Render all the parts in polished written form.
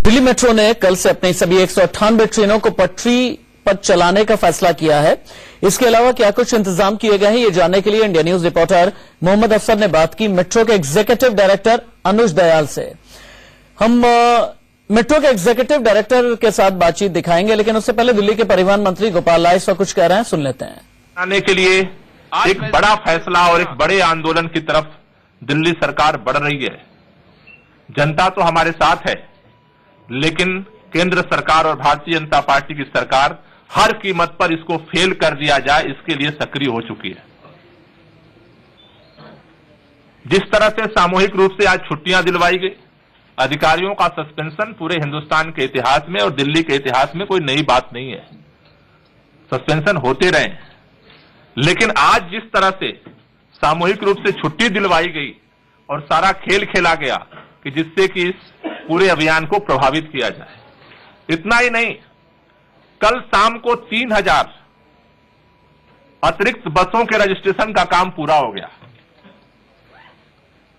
Delhi metro ने कल से अपनी सभी 198 ट्रेनों को पटरी पर चलाने का फैसला किया है। इसके अलावा क्या कुछ इंतजाम किए गए हैं, ये जानने के लिए इंडिया न्यूज रिपोर्टर मोहम्मद अफसर ने बात की मेट्रो के एग्जीक्यूटिव डायरेक्टर अनुज दयाल से। हम मेट्रो के एग्जीक्यूटिव डायरेक्टर के साथ बातचीत दिखाएंगे, लेकिन उससे पहले दिल्ली के परिवहन मंत्री गोपाल राय इस वक्त कुछ कह रहे हैं, सुन लेते हैं। आने के लिए एक बड़ा फैसला और एक बड़े आंदोलन की तरफ दिल्ली सरकार बढ़ रही है। जनता तो हमारे साथ है, लेकिन केंद्र सरकार और भारतीय जनता पार्टी की सरकार हर कीमत पर इसको फेल कर दिया जाए, इसके लिए सक्रिय हो चुकी है। जिस तरह से सामूहिक रूप से आज छुट्टियां दिलवाई गई, अधिकारियों का सस्पेंशन पूरे हिंदुस्तान के इतिहास में और दिल्ली के इतिहास में कोई नई बात नहीं है। सस्पेंशन होते रहे, लेकिन आज जिस तरह से सामूहिक रूप से छुट्टी दिलवाई गई और सारा खेल खेला गया कि जिससे कि इस पूरे अभियान को प्रभावित किया जाए। इतना ही नहीं, कल शाम को 3000 अतिरिक्त बसों के रजिस्ट्रेशन का काम पूरा हो गया।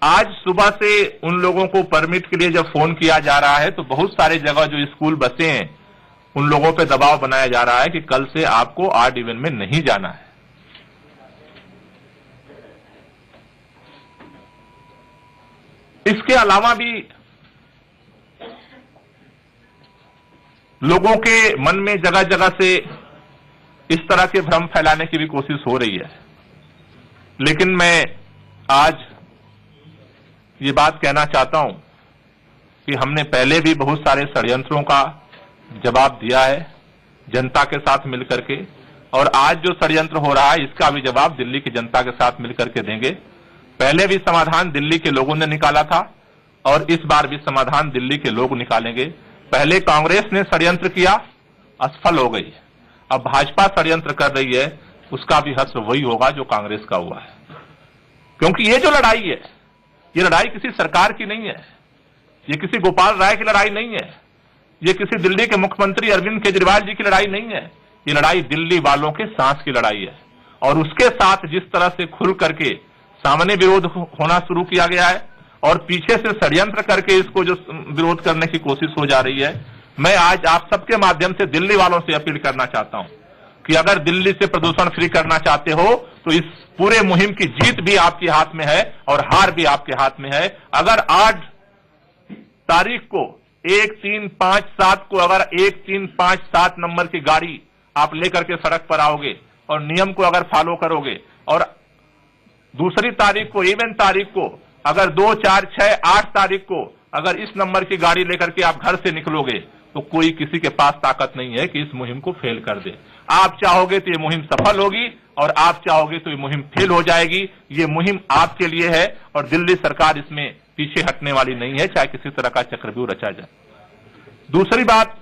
आज सुबह से उन लोगों को परमिट के लिए जब फोन किया जा रहा है तो बहुत सारे जगह जो स्कूल बसें हैं उन लोगों पे दबाव बनाया जा रहा है कि कल से आपको आड इवन में नहीं जाना है। इसके अलावा भी लोगों के मन में जगह जगह से इस तरह के भ्रम फैलाने की भी कोशिश हो रही है। लेकिन मैं आज ये बात कहना चाहता हूं कि हमने पहले भी बहुत सारे षड्यंत्रों का जवाब दिया है जनता के साथ मिलकर के, और आज जो षड्यंत्र हो रहा है इसका भी जवाब दिल्ली की जनता के साथ मिलकर के देंगे। पहले भी समाधान दिल्ली के लोगों ने निकाला था और इस बार भी समाधान दिल्ली के लोग निकालेंगे। पहले कांग्रेस ने षड्यंत्र किया, असफल हो गई। अब भाजपा षड्यंत्र कर रही है, उसका भी हश्र वही होगा जो कांग्रेस का हुआ है। क्योंकि ये जो लड़ाई है, ये लड़ाई किसी सरकार की नहीं है, ये किसी गोपाल राय की लड़ाई नहीं है, ये किसी दिल्ली के मुख्यमंत्री अरविंद केजरीवाल जी की लड़ाई नहीं है। ये लड़ाई दिल्ली वालों के सांस की लड़ाई है। और उसके साथ जिस तरह से खुल करके सामने विरोध होना शुरू किया गया है और पीछे से षड्यंत्र करके इसको जो विरोध करने की कोशिश हो जा रही है, मैं आज आप सबके माध्यम से दिल्ली वालों से अपील करना चाहता हूं कि अगर दिल्ली से प्रदूषण फ्री करना चाहते हो तो इस पूरे मुहिम की जीत भी आपके हाथ में है और हार भी आपके हाथ में है। अगर 8 तारीख को 1357 को अगर 1357 नंबर की गाड़ी आप लेकर के सड़क पर आओगे और नियम को अगर फॉलो करोगे, और दूसरी तारीख को इवन तारीख को अगर 2, 4, 6, 8 तारीख को अगर इस नंबर की गाड़ी लेकर के आप घर से निकलोगे तो कोई किसी के पास ताकत नहीं है कि इस मुहिम को फेल कर दे। आप चाहोगे तो ये मुहिम सफल होगी और आप चाहोगे तो ये मुहिम फेल हो जाएगी। ये मुहिम आपके लिए है और दिल्ली सरकार इसमें पीछे हटने वाली नहीं है, चाहे किसी तरह का चक्रव्यूह रचा जाए। दूसरी बात,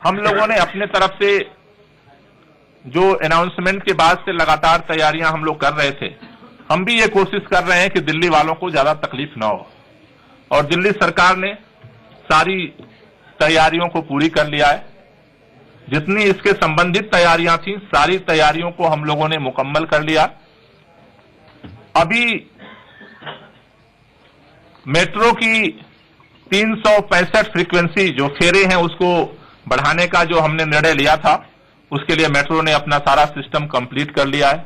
हम लोगों ने अपने तरफ से जो अनाउंसमेंट के बाद से लगातार तैयारियां हम लोग कर रहे थे, हम भी ये कोशिश कर रहे हैं कि दिल्ली वालों को ज्यादा तकलीफ ना हो, और दिल्ली सरकार ने सारी तैयारियों को पूरी कर लिया है। जितनी इसके संबंधित तैयारियां थी, सारी तैयारियों को हम लोगों ने मुकम्मल कर लिया। अभी मेट्रो की 365 फ्रीक्वेंसी जो फेरे हैं उसको बढ़ाने का जो हमने निर्णय लिया था, उसके लिए मेट्रो ने अपना सारा सिस्टम कंप्लीट कर लिया है।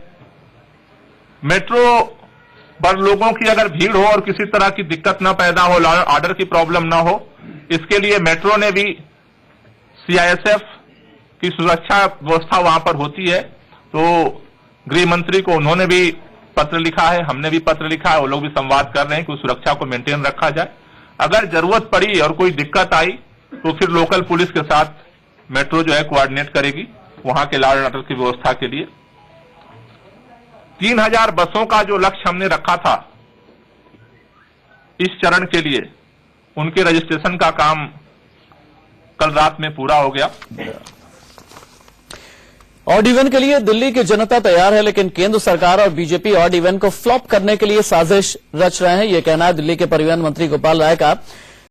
मेट्रो पर लोगों की अगर भीड़ हो और किसी तरह की दिक्कत ना पैदा हो, ऑर्डर की प्रॉब्लम ना हो, इसके लिए मेट्रो ने भी सीआईएसएफ की सुरक्षा व्यवस्था वहां पर होती है, तो गृह मंत्री को उन्होंने भी पत्र लिखा है, हमने भी पत्र लिखा है, वो लोग भी संवाद कर रहे हैं कि उस सुरक्षा को मेंटेन रखा जाए। अगर जरूरत पड़ी और कोई दिक्कत आई तो फिर लोकल पुलिस के साथ मेट्रो जो है कोऑर्डिनेट करेगी वहां के लॉ एंड ऑर्डर की व्यवस्था के लिए। 3000 बसों का जो लक्ष्य हमने रखा था इस चरण के लिए, उनके रजिस्ट्रेशन का काम कल रात में पूरा हो गया। ऑड इवन के लिए दिल्ली की जनता तैयार है, लेकिन केंद्र सरकार और बीजेपी ऑड इवन को फ्लॉप करने के लिए साजिश रच रहे हैं, यह कहना है दिल्ली के परिवहन मंत्री गोपाल राय का।